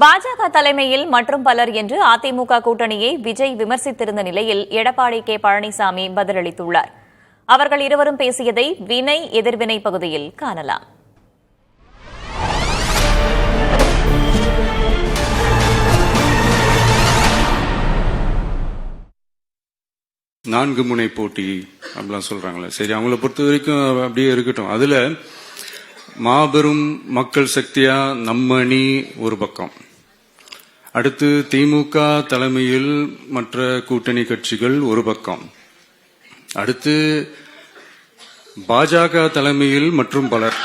பாஜக தலைமையில் மற்றும் பலர் என்று அதிமுக கூட்டணியை விஜய் விமர்சித்திருந்த நிலையில் எடப்பாடி கே பழனிசாமி பதிலளித்துள்ளார். அவர்கள் இருவரும் பேசியதை வினை எதிர்வினை பகுதியில் காணலாம். நான்கு முனை போட்டி அப்படிலாம் சொல்றாங்களே, சரி, அவங்கள பொறுத்த வரைக்கும் அப்படியே இருக்கட்டும். அதுல மாபெரும் மக்கள் சக்தியா நம்ம அணி ஒரு பக்கம், அடுத்து திமுக தலைமையில் மற்ற கூட்டணி கட்சிகள் ஒரு பக்கம், அடுத்து பாஜக தலைமையில் மற்றும் பலர்.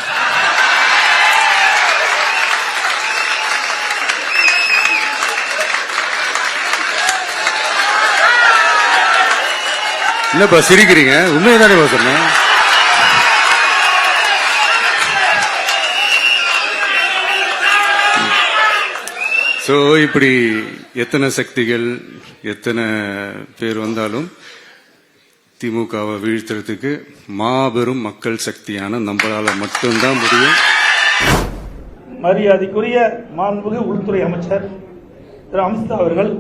என்னப்பா சிரிக்கிறீங்க? உண்மையதானே சொன்னேன். சோ இப்படி எத்தனை சக்திகள் எத்தனை பேர் வந்தாலும் திமுகவை வீழ்த்துறதுக்கு மாபெரும் மக்கள் சக்தியான நம்மளால மட்டும்தான் முடியும். மரியாதைக்குரிய மாண்புமிகு உள்துறை அமைச்சர் திரு அமித்ஷா அவர்கள்,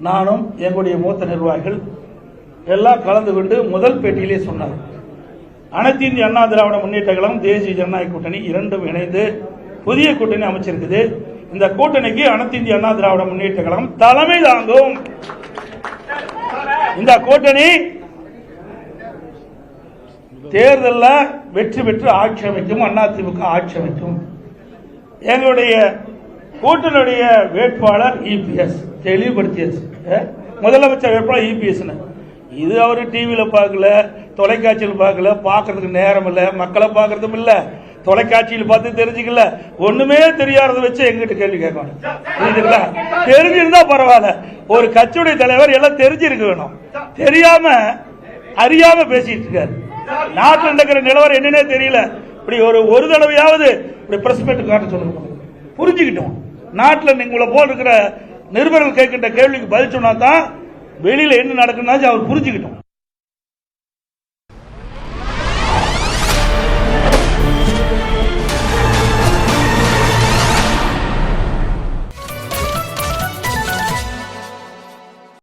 நானும் எங்களுடைய மூத்த நிர்வாகிகள் எல்லாம் கலந்து கொண்டு முதல் பேட்டியிலே சொன்னார், அனைத்து இந்திய அண்ணா திராவிட முன்னேற்ற கழகம் தேசிய ஜனநாயக கூட்டணி இரண்டும் இணைந்து புதிய கூட்டணி அமைச்சிருக்குது. இந்த கூட்டணிக்கு அனைத்து இந்திய அண்ணா திராவிட முன்னேற்ற கழகம் தலைமை தாங்கும். இந்த கூட்டணி தேர்தலில் வெற்றி பெற்று ஆட்சி அமைக்கும், அதிமுக ஆட்சி அமைக்கும். எங்களுடைய கூட்டணியுடைய வேட்பாளர் இபிஎஸ் தெளிவுபடுத்தியாச்சு. முதலமைச்சர் வேட்பாளர் இபிஎஸ். இது அவரு டிவியில பார்க்கல, தொலைக்காட்சியில் பார்க்கல, பார்க்கறதுக்கு நேரம் இல்ல, மக்களை பார்க்கறதும் இல்ல, தொலைக்காட்சியில் பார்த்து தெரிஞ்சுக்கல, ஒண்ணுமே தெரியாததை வச்சு எங்கிட்ட கேள்வி கேட்கணும். தெரிஞ்சிருந்தா பரவாயில்ல, ஒரு கட்சியுடைய தலைவர் எல்லாம் தெரிஞ்சிருக்க வேணும். தெரியாம அறியாம பேசிட்டு இருக்காரு. நாட்டில் நடக்கிற நிலவரம் என்னன்னே தெரியல. இப்படி ஒரு தடவையாவது இப்படி பிரஸ் மீட் காட்ட சொல்லுங்க, புரிஞ்சுக்கிட்டோம். நாட்டில் உங்களை போல் இருக்கிற நிருபர்கள் கேட்கின்ற கேள்விக்கு பதில் சொன்னா தான் வெளியில என்ன நடக்குன்னு அவர் புரிஞ்சுக்கிட்டோம்.